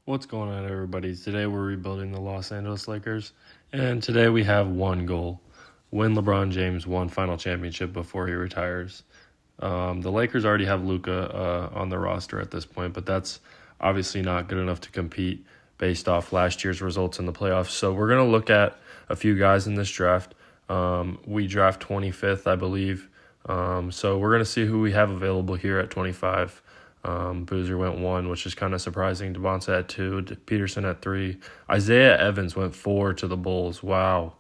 What's going on, everybody? Today we're rebuilding the Los Angeles Lakers, and today we have one goal: win LeBron James one final championship before he retires. The Lakers already have Luka on the roster at this point, but that's obviously not good enough to compete based off last year's results in the playoffs. So we're going to look at a few guys in this draft. We draft 25th, I believe. So we're going to see who we have available here at 25. Boozer went 1, which is kind of surprising. Devonta at 2, Peterson at 3. Isaiah Evans went 4 to the Bulls. Wow.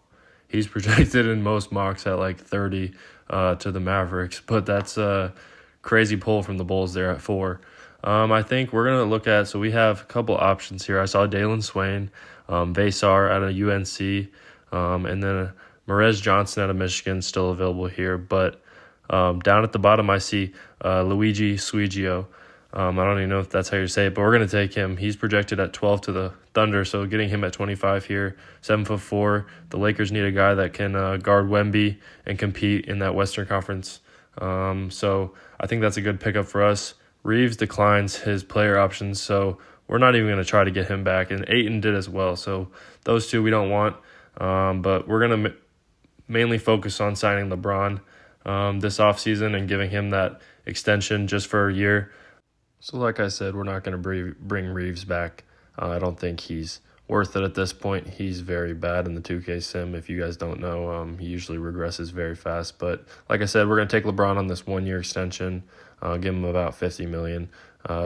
He's projected in most mocks at like 30 to the Mavericks, but that's a crazy pull from the Bulls there at 4. I think we're going to look at, so we have a couple options here. I saw Dalen Swain, Vasar out of UNC, and then Merez Johnson out of Michigan still available here. But down at the bottom, I see Luigi Suigo. I don't even know if that's how you say it, but we're going to take him. He's projected at 12 to the Thunder, so getting him at 25 here. 7'4". The Lakers need a guy that can guard Wemby and compete in that Western Conference. So I think that's a good pickup for us. Reeves declines his player options, so we're not even going to try to get him back. And Ayton did as well, so those two we don't want. But we're going to mainly focus on signing LeBron this offseason and giving him that extension just for a year. So like I said, we're not going to bring Reeves back. I don't think he's worth it at this point. He's very bad in the 2K sim. If you guys don't know, he usually regresses very fast. But like I said, we're going to take LeBron on this 1-year extension, give him about $50 million.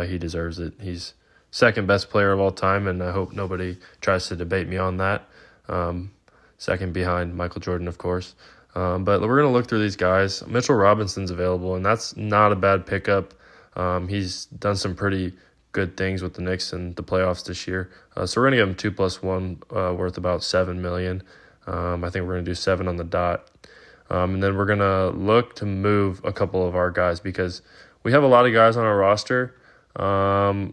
He deserves it. He's second best player of all time, and I hope nobody tries to debate me on that. Second behind Michael Jordan, of course. But we're going to look through these guys. Mitchell Robinson's available, and that's not a bad pickup. He's done some pretty good things with the Knicks in the playoffs this year. So we're going to give him 2+1 worth about $7 million. I think we're going to do 7 on the dot. And then we're going to look to move a couple of our guys because we have a lot of guys on our roster. And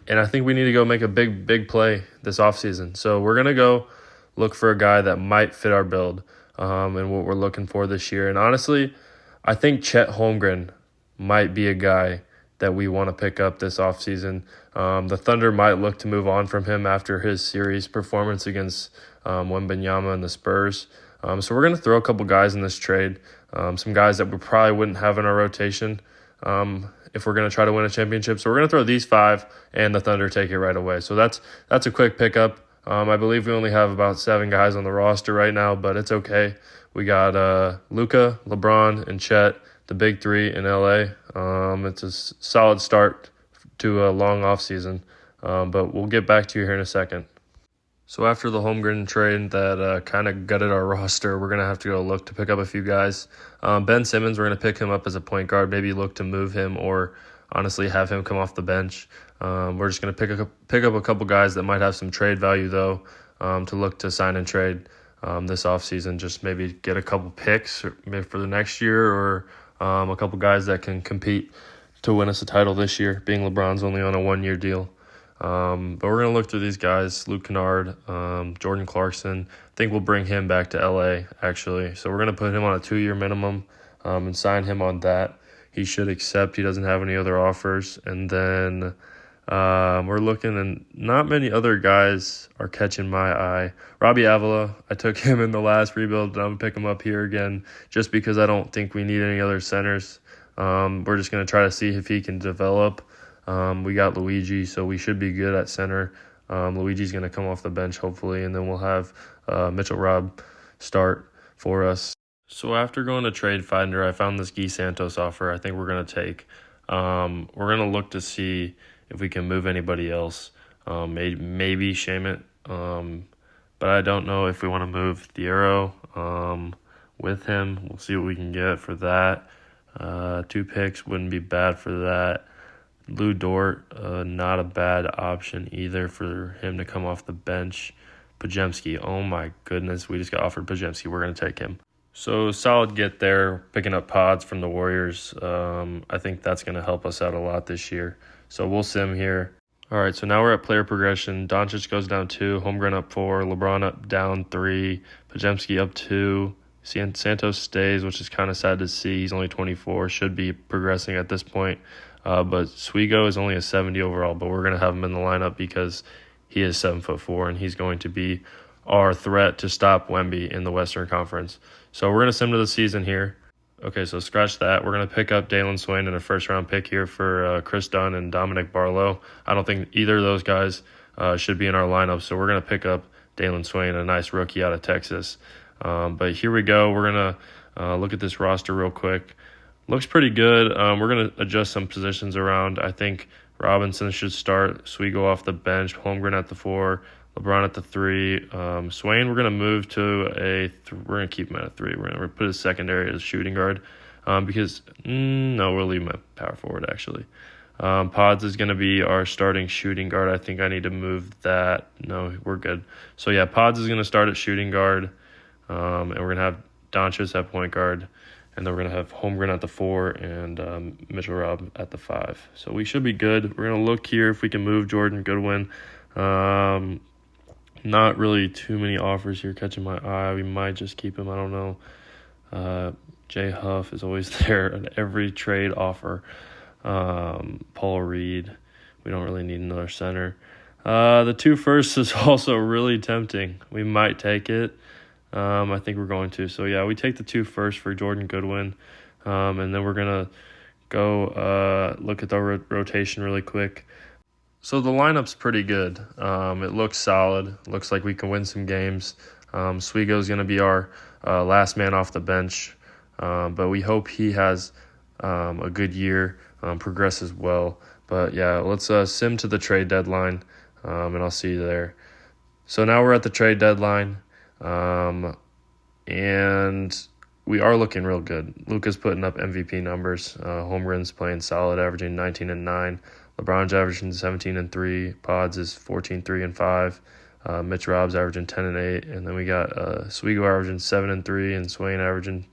I think we need to go make a big play this offseason. So we're going to go look for a guy that might fit our build and what we're looking for this year. And honestly, I think Chet Holmgren might be a guy that we want to pick up this offseason. The Thunder might look to move on from him after his series performance against Wembanyama and the Spurs. So we're going to throw a couple guys in this trade, some guys that we probably wouldn't have in our rotation if we're going to try to win a championship. So we're going to throw these 5, and the Thunder take it right away. So that's a quick pickup. I believe we only have about 7 guys on the roster right now, but it's okay. We got Luka, LeBron, and Chet, the big 3 in LA. It's a solid start to a long offseason, but we'll get back to you here in a second. So after the Holmgren trade that kind of gutted our roster, we're going to have to go look to pick up a few guys. Ben Simmons, we're going to pick him up as a point guard, maybe look to move him or honestly have him come off the bench. We're just going to pick up a couple guys that might have some trade value, though, to look to sign and trade this offseason. Just maybe get a couple picks maybe for the next year or a couple guys that can compete to win us a title this year, being LeBron's only on a 1-year deal. But we're going to look through these guys, Luke Kennard, Jordan Clarkson. I think we'll bring him back to LA, actually. So we're going to put him on a 2-year minimum and sign him on that. He should accept. He doesn't have any other offers. And then we're looking, and not many other guys are catching my eye. Robbie Avila, I took him in the last rebuild, and I'm going to pick him up here again just because I don't think we need any other centers. We're just going to try to see if he can develop. We got Luigi, so we should be good at center. Luigi's going to come off the bench, hopefully, and then we'll have Mitchell Rob start for us. So after going to Trade Finder, I found this Guy Santos offer I think we're going to take. We're going to look to see if we can move anybody else, maybe Shamet. But I don't know if we want to move Thiero with him. We'll see what we can get for that. 2 picks wouldn't be bad for that. Lou Dort, not a bad option either for him to come off the bench. Podziemski, oh my goodness, we just got offered Podziemski. We're going to take him. So solid get there, picking up pods from the Warriors. I think that's going to help us out a lot this year. So we'll sim here. All right, so now we're at player progression. Doncic goes down 2, Holmgren up 4, LeBron up down 3, Podziemski up 2. Santos stays, which is kind of sad to see. He's only 24, should be progressing at this point. But Suigo is only a 70 overall, but we're going to have him in the lineup because he is 7'4", and he's going to be our threat to stop Wemby in the Western Conference. So we're going to sim to the season here. Okay, so scratch that. We're going to pick up Dalen Swain in a first-round pick here for Chris Dunn and Dominic Barlow. I don't think either of those guys should be in our lineup, so we're going to pick up Dalen Swain, a nice rookie out of Texas. But here we go. We're going to look at this roster real quick. Looks pretty good. We're going to adjust some positions around. I think Robinson should start, Suigo off the bench, Holmgren at the 4, LeBron at the 3. Swain, we're going to move to we're going to keep him at a 3. We're going to put his secondary as shooting guard because, no, we'll leave him at power forward, actually. Pods is going to be our starting shooting guard. I think I need to move that. No, we're good. So, yeah, Pods is going to start at shooting guard, and we're going to have Doncic at point guard, and then we're going to have Holmgren at the 4 and Mitchell Rob at the 5. So we should be good. We're going to look here if we can move Jordan Goodwin. Not really too many offers here catching my eye. We might just keep him. I don't know. Jay Huff is always there at every trade offer. Paul Reed. We don't really need another center. The 2 firsts is also really tempting. We might take it. I think we're going to. So, yeah, we take the 2 firsts for Jordan Goodwin. And then we're going to go look at the rotation really quick. So the lineup's pretty good. It looks solid. Looks like we can win some games. Suigo's going to be our last man off the bench. But we hope he has a good year, progresses well. But, yeah, let's sim to the trade deadline, and I'll see you there. So now we're at the trade deadline, and we are looking real good. Luka's putting up MVP numbers. Holmgren's playing solid, averaging 19 and 9. LeBron's averaging 17 and 3. Pods is 14, 3 and 5. Mitch Rob's averaging 10 and 8. And then we got Suigo averaging 7 and 3 and Swain averaging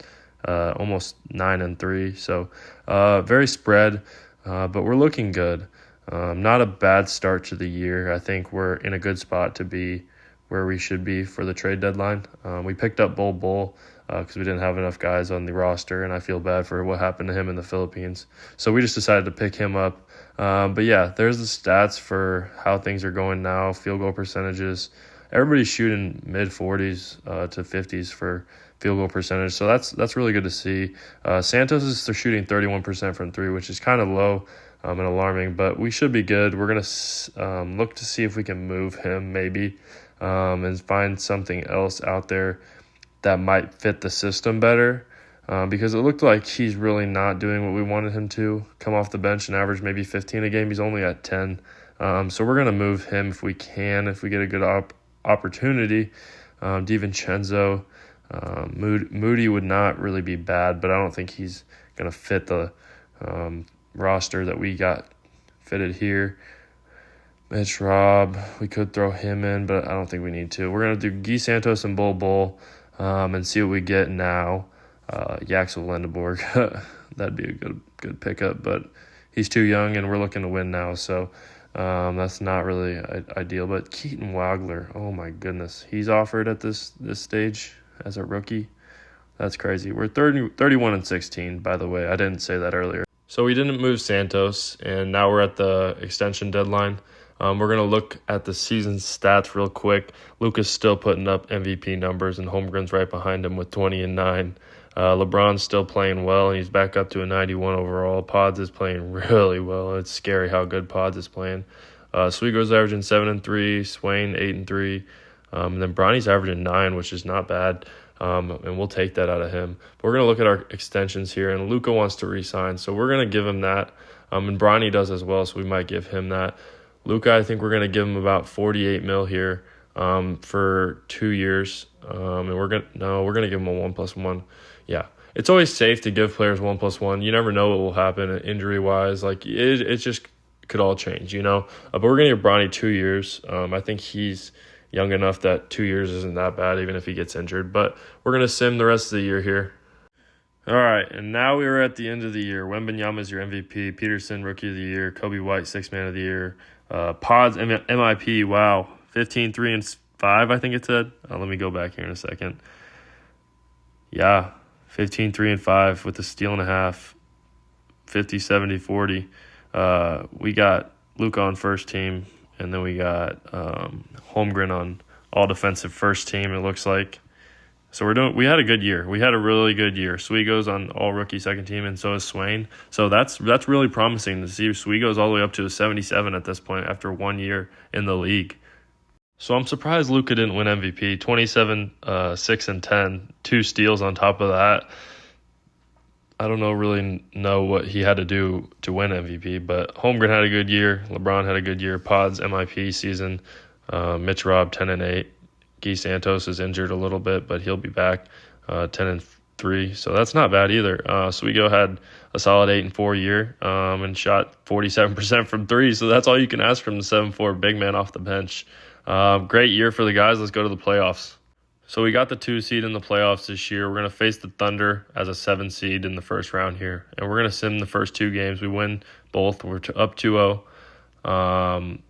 almost 9 and 3. So very spread, but we're looking good. Not a bad start to the year. I think we're in a good spot to be where we should be for the trade deadline. We picked up Bol because we didn't have enough guys on the roster, and I feel bad for what happened to him in the Philippines. So we just decided to pick him up. But, yeah, there's the stats for how things are going now, field goal percentages. Everybody's shooting mid-40s to 50s for field goal percentage, so that's really good to see. Santos is shooting 31% from 3, which is kind of low and alarming, but we should be good. We're going to look to see if we can move him maybe and find something else out there that might fit the system better. Because it looked like he's really not doing what we wanted him to, come off the bench and average maybe 15 a game. He's only at 10. So we're going to move him if we can, if we get a good opportunity. DiVincenzo, Moody would not really be bad, but I don't think he's going to fit the roster that we got fitted here. Mitch Rob, we could throw him in, but I don't think we need to. We're going to do Guy Santos and Bol and see what we get now. Yaxel Lendeborg, that'd be a good pickup, but he's too young and we're looking to win now, so that's not really ideal. But Keaton Wagler, oh my goodness, he's offered at this stage as a rookie. That's crazy. We're 31 and 16, by the way. I didn't say that earlier. So we didn't move Santos, and now we're at the extension deadline. We're going to look at the season stats real quick. Luka's still putting up MVP numbers, and Holmgren's right behind him with 20 and 9. LeBron's still playing well, and he's back up to a 91 overall. Pods is playing really well. It's scary how good Pods is playing. Suigo's averaging 7 and 3, Swain 8 and 3, and then Bronny's averaging 9, which is not bad, and we'll take that out of him. But we're going to look at our extensions here, and Luka wants to re-sign, so we're going to give him that, and Bronny does as well, so we might give him that. Luka, I think we're going to give him about 48 mil here for 2 years, and we're going to give him a 1+1. Yeah, it's always safe to give players 1+1. You never know what will happen injury-wise. Like it just could all change, you know. But we're gonna give Bronny 2 years. I think he's young enough that 2 years isn't that bad, even if he gets injured. But we're gonna sim the rest of the year here. All right, and now we are at the end of the year. Wembanyama is your MVP. Peterson, Rookie of the Year. Kobe White, Sixth Man of the Year. Pods, MIP. Wow, 15, 3, and 5. I think it said. Let me go back here in a second. Yeah. 15, 3, and 5 with a steal and a half, 50, 70, 40. We got Luka on first team, and then we got Holmgren on all defensive first team, it looks like. So we had a good year. We had a really good year. Suigo's on all rookie second team, and so is Swain. So that's really promising to see. Suigo's all the way up to a 77 at this point after 1 year in the league. So I'm surprised Luka didn't win MVP. 27, 6, and 10, 2 steals on top of that. I don't really know what he had to do to win MVP, but Holmgren had a good year. LeBron had a good year. Pod's MIP season. Mitch Robb 10 and 8. Guy Santos is injured a little bit, but he'll be back 10 and 3. So that's not bad either. Suigo had a solid 8 and 4 year and shot 47% from 3. So that's all you can ask from the 7'4" big man off the bench. Great year for the guys. Let's go to the playoffs. So we got the 2 seed in the playoffs this year. We're going to face the Thunder as a 7 seed in the first round here. And we're going to sim the first 2 games. We win both. We're up 2-0.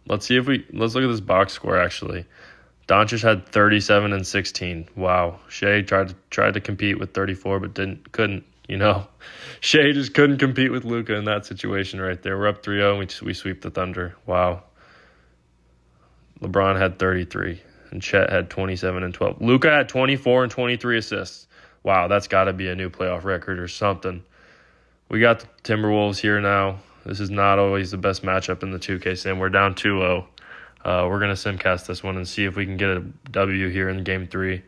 Let's look at this box score actually. Doncic had 37 and 16. Wow. Shea tried to compete with 34, but couldn't. Shea just couldn't compete with Luka in that situation right there. We're up 3-0 and we sweep the Thunder. Wow. LeBron had 33 and Chet had 27 and 12. Luka had 24 and 23 assists. Wow, that's got to be a new playoff record or something. We got the Timberwolves here now. This is not always the best matchup in the 2K sim. We're down 2-0. We're going to simcast this one and see if we can get a W here in Game 3.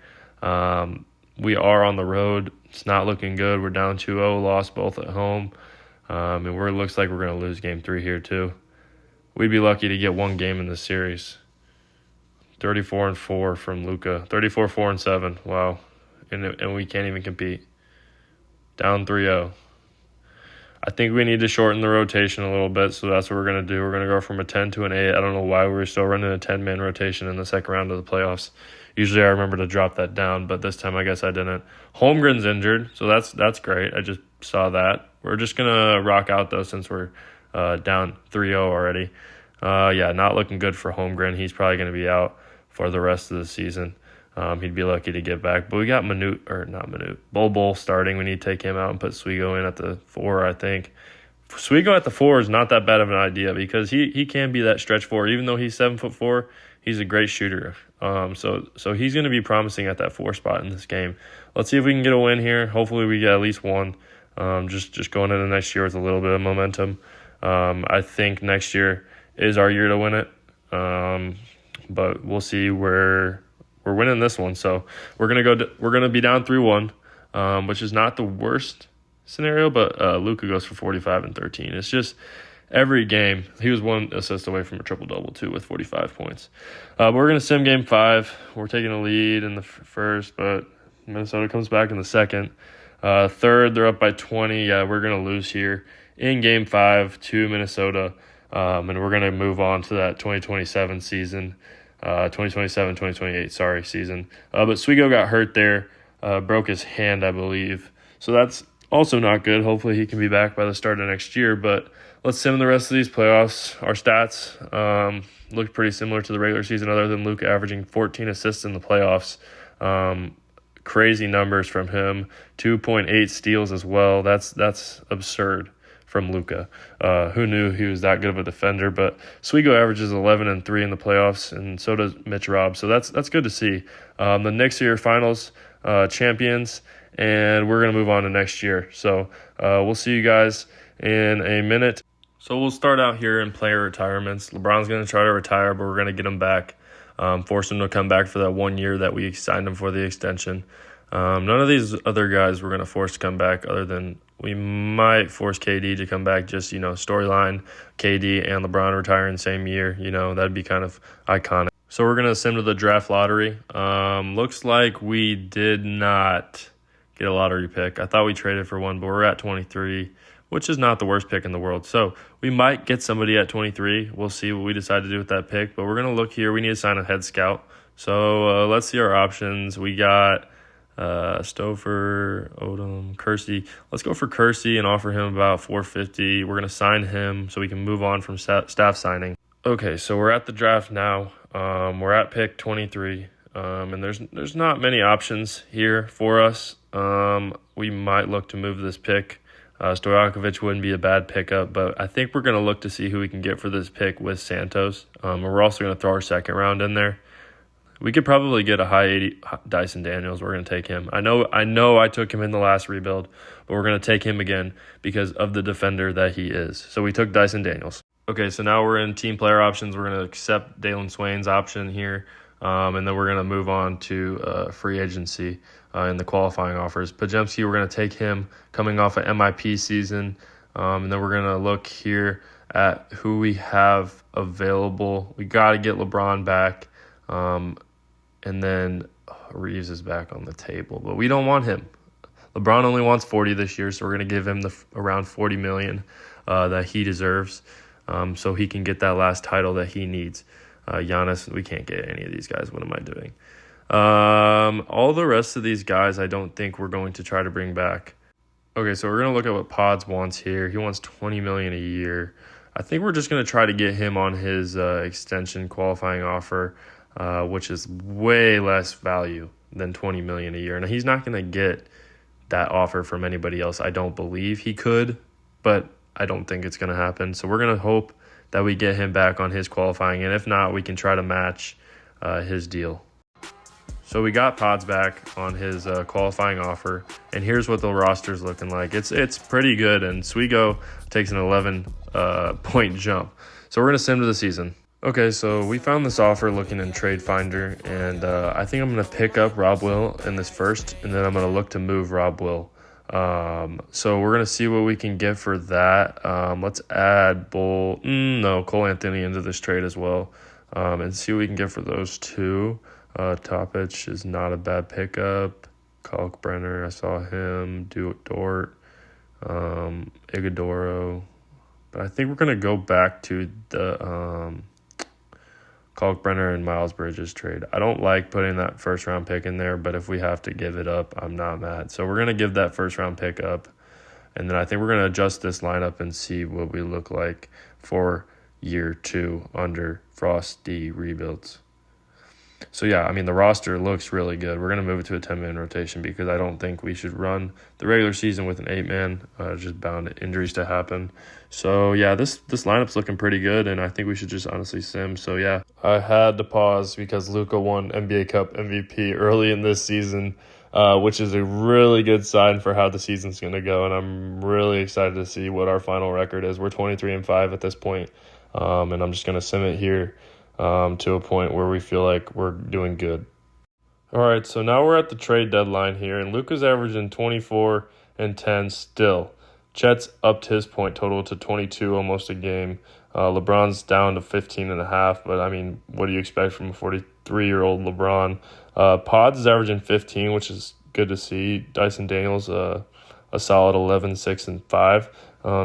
We are on the road. It's not looking good. We're down 2-0, lost both at home. And it looks like we're going to lose Game 3 here too. We'd be lucky to get 1 game in this series. 34 and 4 from Luka. 34, 4 and 7. Wow. And we can't even compete. Down 3-0. I think we need to shorten the rotation a little bit, so that's what we're going to do. We're going to go from a 10 to an 8. I don't know why we were still running a 10-man rotation in the second round of the playoffs. Usually I remember to drop that down, but this time I guess I didn't. Holmgren's injured, so that's great. I just saw that. We're just going to rock out, though, since we're down 3-0 already. Not looking good for Holmgren. He's probably going to be out for the rest of the season. He'd be lucky to get back. But we got Bol starting. We need to take him out and put Suigo in at the 4, I think. Suigo at the 4 is not that bad of an idea because he can be that stretch 4. Even though he's 7'4", he's a great shooter. So he's going to be promising at that 4 spot in this game. Let's see if we can get a win here. Hopefully we get at least 1. Just going into next year with a little bit of momentum. I think next year is our year to win it. But we'll see where we're winning this one. So we're gonna be down 3-1, which is not the worst scenario. But Luka goes for 45 and 13. It's just every game he was 1 assist away from a triple double too with 45 points. But we're gonna sim Game 5. We're taking a lead in the first, but Minnesota comes back in the second. Third, they're up by 20. Yeah, we're gonna lose here in Game 5 to Minnesota. And we're going to move on to that 2027 season, 2027-2028, season. But Suigo got hurt there, broke his hand, I believe. So that's also not good. Hopefully he can be back by the start of next year. But let's sim the rest of these playoffs. Our stats look pretty similar to the regular season other than Luka averaging 14 assists in the playoffs. Crazy numbers from him. 2.8 steals as well. That's absurd from Luka. Who knew he was that good of a defender? But Suigo averages 11 and 3 in the playoffs, and so does Mitch Robb. So that's good to see. The Knicks are your finals champions, and we're going to move on to next year. So we'll see you guys in a minute. So we'll start out here in player retirements. LeBron's going to try to retire, but we're going to get him back. Force him to come back for that 1 year that we signed him for the extension. None of these other guys we're going to force to come back other than we might force KD to come back, just, storyline, KD and LeBron retiring same year, that'd be kind of iconic. So we're going to sim to the draft lottery. Looks like we did not get a lottery pick. I thought we traded for one, but we're at 23, which is not the worst pick in the world. So we might get somebody at 23. We'll see what we decide to do with that pick, but we're going to look here. We need to sign a head scout. So let's see our options. We got Stouffer, Odom, Kersey. Let's go for Kersey and offer him about $450. We're going to sign him so we can move on from staff signing. Okay, so we're at the draft now. We're at pick 23, and there's not many options here for us. We might look to move this pick Stojakovic wouldn't be a bad pickup, but I think we're going to look to see who we can get for this pick with Santos. And we're also going to throw our second round in there. We could probably get a high 80 Dyson Daniels. We're going to take him. I know I took him in the last rebuild, but we're going to take him again because of the defender that he is. So we took Dyson Daniels. Okay, so now we're in team player options. We're going to accept Dalen Swain's option here, and then we're going to move on to free agency in the qualifying offers. Pajemski, we're going to take him coming off an MIP season, and then we're going to look here at who we have available. We got to get LeBron back, and then Reeves is back on the table, but we don't want him. LeBron only wants 40 this year, so we're going to give him around $40 million that he deserves, so he can get that last title that he needs. Giannis, we can't get any of these guys. What am I doing? All the rest of these guys, I don't think we're going to try to bring back. Okay, so we're going to look at what Pods wants here. He wants $20 million a year. I think we're just going to try to get him on his extension qualifying offer, which is way less value than $20 million a year. Now, he's not going to get that offer from anybody else. I don't believe he could, but I don't think it's going to happen. So we're going to hope that we get him back on his qualifying, and if not, we can try to match his deal. So we got Pods back on his qualifying offer, and here's what the roster's looking like. It's pretty good, and Suigo takes an 11-point jump. So we're going to sim to the season. Okay, so we found this offer looking in Trade Finder, and I think I'm going to pick up Rob Will in this first, and then I'm going to look to move Rob Will. So we're going to see what we can get for that. Let's add Cole Anthony into this trade as well, and see what we can get for those two. Topic is not a bad pickup. Kalkbrenner, I saw him. Dort, Iguodaro. But I think we're going to go back to the Kalkbrenner and Miles Bridges trade. I don't like putting that first-round pick in there, but if we have to give it up, I'm not mad. So we're going to give that first-round pick up, and then I think we're going to adjust this lineup and see what we look like for year 2 under Frosty rebuilds. So, yeah, I mean, the roster looks really good. We're going to move it to a 10-man rotation because I don't think we should run the regular season with an 8-man. Just bound injuries to happen. So, yeah, this lineup's looking pretty good, and I think we should just honestly sim. So, yeah, I had to pause because Luka won NBA Cup MVP early in this season, which is a really good sign for how the season's going to go, and I'm really excited to see what our final record is. We're 23-5 at this point, and I'm just going to sim it here. To a point where we feel like we're doing good. All right, so now we're at the trade deadline here, and Luka's averaging 24 and 10 still. Chet's upped his point total to 22 almost a game. LeBron's down to 15.5, but I mean, what do you expect from a 43-year-old LeBron? Pods is averaging 15, which is good to see. Dyson Daniels a solid 11, 6, and 5.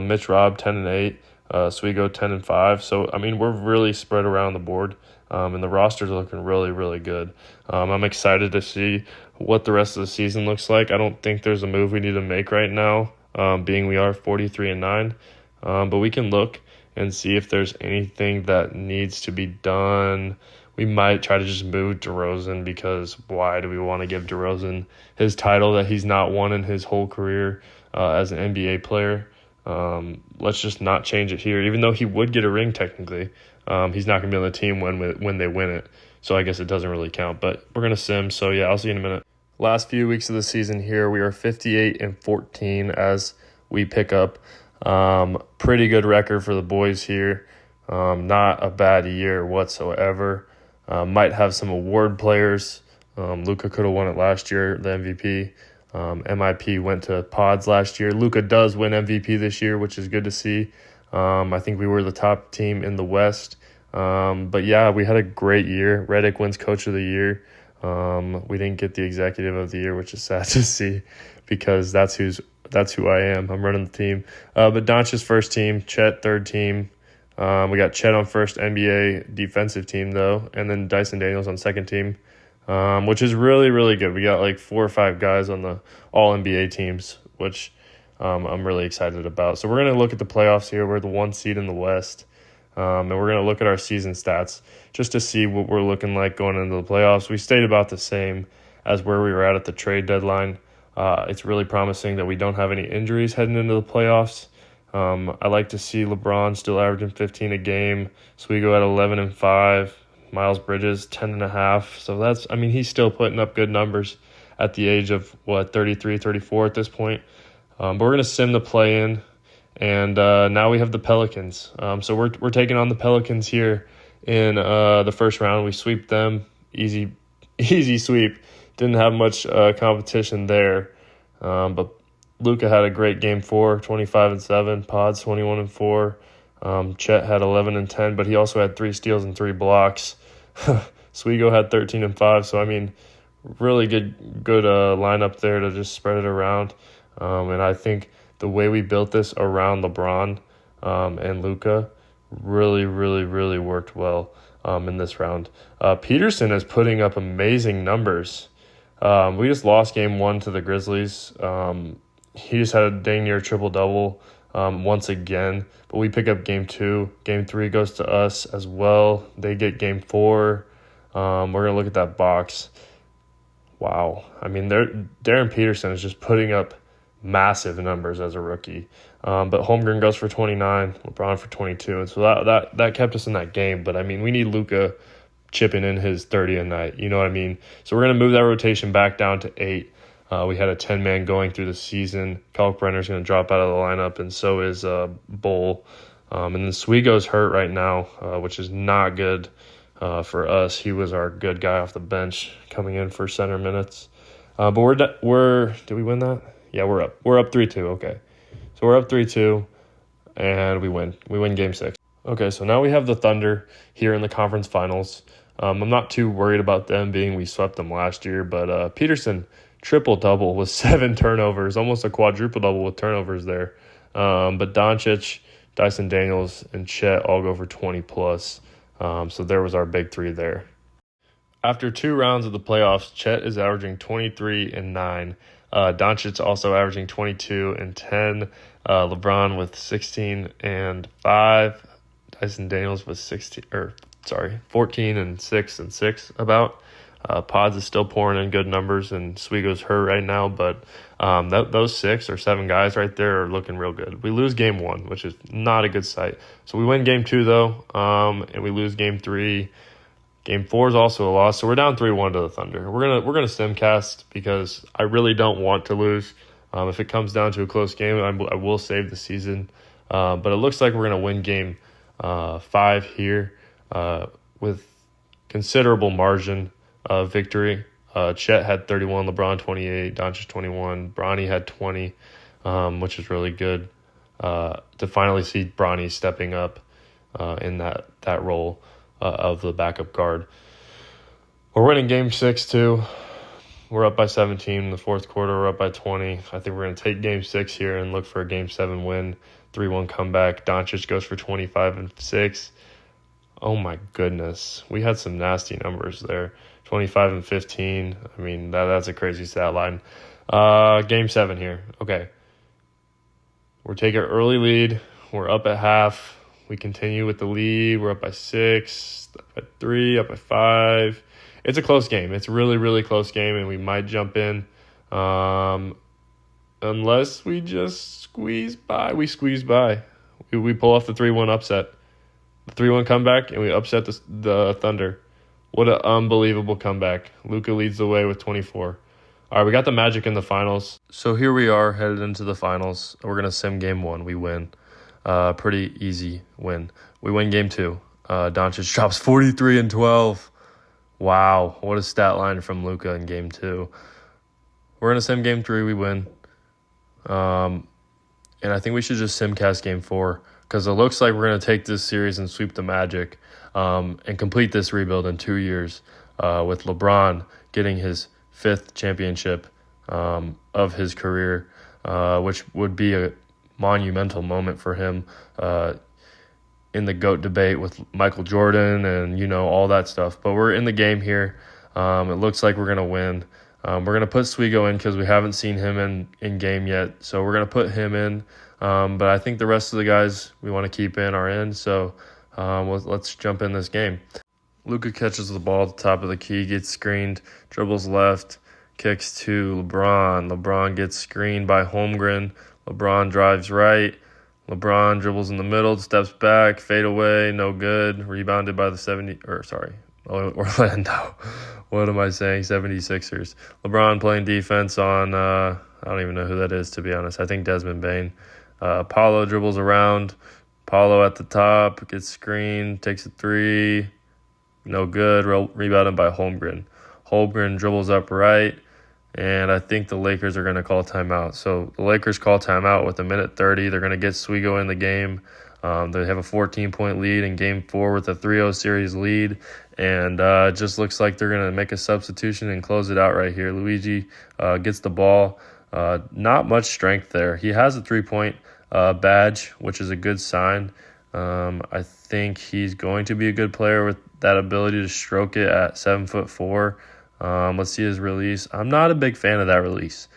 Mitch Robb 10 and 8. Suigo 10 and 5. So I mean, we're really spread around the board, and the roster's looking really, really good. I'm excited to see what the rest of the season looks like. I don't think there's a move we need to make right now, being we are 43 and 9. But we can look and see if there's anything that needs to be done. We might try to just move DeRozan because why do we want to give DeRozan his title that he's not won in his whole career as an NBA player? Let's just not change it here, even though he would get a ring technically. He's not going to be on the team when they win it, so I guess it doesn't really count. But we're going to sim, so yeah, I'll see you in a minute. Last few weeks of the season here, we are 58 and 14 as we pick up. Pretty good record for the boys here. Not a bad year whatsoever. Might have some award players. Luka could have won it last year, the MVP. MIP went to Pods last year. Luka does win MVP this year, which is good to see. I think we were the top team in the West. But yeah, we had a great year. Redick wins Coach of the Year. We didn't get the Executive of the Year, which is sad to see because that's who I am. I'm running the team. But Doncic's first team, Chet third team. We got Chet on first NBA defensive team though, and then Dyson Daniels on second team. Which is really, really good. We got like 4 or 5 guys on the all-NBA teams, which I'm really excited about. So we're going to look at the playoffs here. We're the 1 seed in the West, and we're going to look at our season stats just to see what we're looking like going into the playoffs. We stayed about the same as where we were at the trade deadline. It's really promising that we don't have any injuries heading into the playoffs. I like to see LeBron still averaging 15 a game. Suigo at 11 and 5. Miles Bridges 10 and a half. So he's still putting up good numbers at the age of 33, 34 at this point. But we're gonna sim the play in, and now we have the Pelicans. So we're taking on the Pelicans here in the first round. We sweep them, easy sweep. Didn't have much competition there, but Luka had a great game 4, 25 and 7. Pods 21 and 4. Chet had 11 and 10, but he also had 3 steals and 3 blocks. Suigo had 13 and 5. So really good lineup there to just spread it around. And I think the way we built this around LeBron and Luka really, really, really worked well in this round. Peterson is putting up amazing numbers. We just lost game 1 to the Grizzlies. He just had a dang near triple-double once again. But we pick up game 2. Game 3 goes to us as well. They get game 4. We're going to look at that box. Wow. Darren Peterson is just putting up massive numbers as a rookie. But Holmgren goes for 29, LeBron for 22. And so that kept us in that game. But, we need Luka chipping in his 30 a night. You know what I mean? So we're going to move that rotation back down to 8. We had a 10-man going through the season. Kalkbrenner's going to drop out of the lineup, and so is Bull. And then Suigo's hurt right now, which is not good for us. He was our good guy off the bench coming in for center minutes. But did we win that? Yeah, we're up. We're up 3-2. Okay. So we're up 3-2, and we win. We win game 6. Okay, so now we have the Thunder here in the conference finals. I'm not too worried about them being we swept them last year, but Peterson triple-double with 7 turnovers, almost a quadruple-double with turnovers there. But Doncic, Dyson Daniels, and Chet all go for 20+. So there was our big 3 there. After 2 rounds of the playoffs, Chet is averaging 23 and 9. Doncic also averaging 22 and 10. LeBron with 16 and 5. Dyson Daniels with 14 and 6 and 6 about. Pods is still pouring in good numbers, and Suigo's hurt right now, but those 6 or 7 guys right there are looking real good. We lose game 1, which is not a good sight. So we win game 2 though, and we lose game 3. Game 4 is also a loss, so we're down 3-1 to the Thunder. We're gonna simcast because I really don't want to lose. If it comes down to a close game, I will save the season. But it looks like we're gonna win game 5 here with considerable margin of victory. Chet had 31, LeBron 28, Doncic 21, Bronny had 20, which is really good to finally see Bronny stepping up in that role of the backup guard. We're winning game 6 too. We're up by 17 in the fourth quarter. We're up by 20. I think we're going to take game 6 here and look for a game 7 win, 3-1 comeback. Doncic goes for 25 and 6. Oh my goodness. We had some nasty numbers there. 25 and 15. That's a crazy stat line. Game 7 here. Okay. We're taking an early lead. We're up at half. We continue with the lead. We're up by 6, up by 3, up by 5. It's a close game. It's a really, really close game, and we might jump in unless we just squeeze by. We squeeze by. We pull off the 3-1 upset. The 3-1 comeback, and we upset the Thunder. What an unbelievable comeback. Luka leads the way with 24. All right, we got the Magic in the finals. So here we are headed into the finals. We're going to sim game 1. We win. Pretty easy win. We win game 2. Doncic drops 43 and 12. Wow, what a stat line from Luka in game 2. We're going to sim game 3. We win. And I think we should just simcast game 4 because it looks like we're going to take this series and sweep the Magic and complete this rebuild in 2 years with LeBron getting his 5th championship of his career, which would be a monumental moment for him in the GOAT debate with Michael Jordan and, all that stuff. But we're in the game here. It looks like we're going to win. We're going to put Suigo in because we haven't seen him in game yet. So we're going to put him in. But I think the rest of the guys we want to keep in are in. So let's jump in this game. Luka catches the ball at the top of the key, gets screened, dribbles left, kicks to LeBron. LeBron gets screened by Holmgren. LeBron drives right. LeBron dribbles in the middle, steps back, fade away, no good. Rebounded by the Orlando. What am I saying? 76ers. LeBron playing defense on, I don't even know who that is, to be honest. I think Desmond Bane. Paulo dribbles around. Paulo at the top, gets screened, takes a three. No good. Rebounded by Holmgren. Holmgren dribbles up right, and I think the Lakers are going to call timeout. So the Lakers call timeout with 1:30. They're going to get Suigo in the game. They have a 14-point lead in Game 4 with a 3-0 series lead, and it just looks like they're going to make a substitution and close it out right here. Luigi gets the ball. Not much strength there. He has a three-point badge, which is a good sign. I think he's going to be a good player with that ability to stroke it at 7'4". Let's see his release. I'm not a big fan of that release.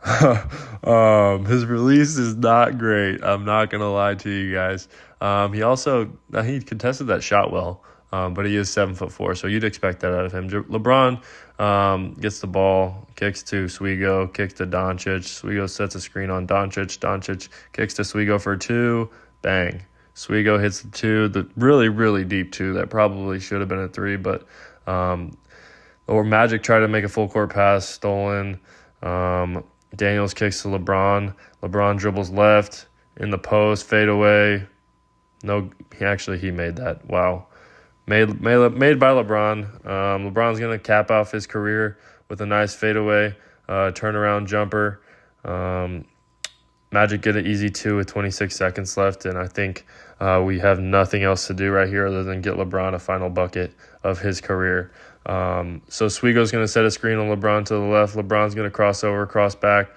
His release is not great. I'm not going to lie to you guys. He contested that shot well, but he is 7'4", so you'd expect that out of him. LeBron gets the ball, kicks to Suigo, kicks to Doncic. Suigo sets a screen on Doncic. Doncic kicks to Suigo for two. Bang. Suigo hits the two, the really, really deep two that probably should have been a three, but or Magic tried to make a full court pass, stolen. Daniels kicks to LeBron. LeBron dribbles left in the post, fade away. No, he made that. Wow. Made by LeBron. LeBron's going to cap off his career with a nice fadeaway, turnaround jumper. Magic get an easy two with 26 seconds left, and I think we have nothing else to do right here other than get LeBron a final bucket of his career. So Suigo's going to set a screen on LeBron to the left. LeBron's going to cross over, cross back,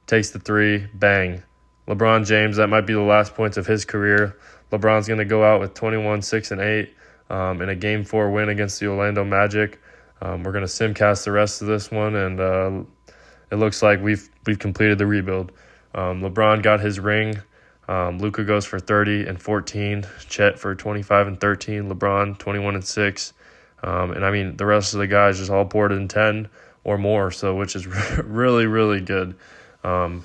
takes the three, bang. LeBron James, that might be the last points of his career. LeBron's going to go out with 21, 6, and 8 in a Game 4 win against the Orlando Magic. We're going to simcast the rest of this one, and it looks like we've completed the rebuild. LeBron got his ring. Luka goes for 30 and 14. Chet for 25 and 13. LeBron 21 and 6. And I mean, the rest of the guys just all poured in 10 or more, so which is really, really good.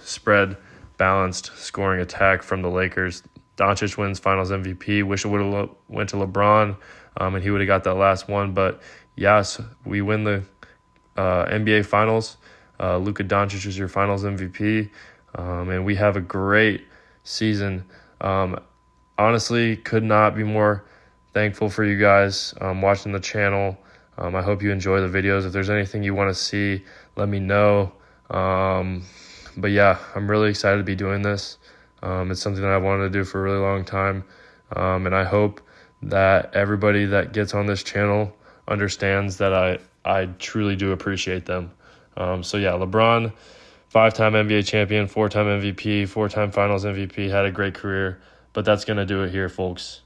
Spread, balanced scoring attack from the Lakers. Doncic wins Finals MVP. Wish it would have went to LeBron, and he would have got that last one. But yes, we win the NBA Finals. Luka Doncic is your Finals MVP, and we have a great season. Honestly, could not be more thankful for you guys watching the channel. I hope you enjoy the videos. If there's anything you want to see, let me know. But yeah, I'm really excited to be doing this. It's something that I wanted to do for a really long time. And I hope that everybody that gets on this channel understands that I truly do appreciate them. So yeah, LeBron, 5-time NBA champion, 4-time MVP, 4-time Finals MVP, had a great career. But that's going to do it here, folks.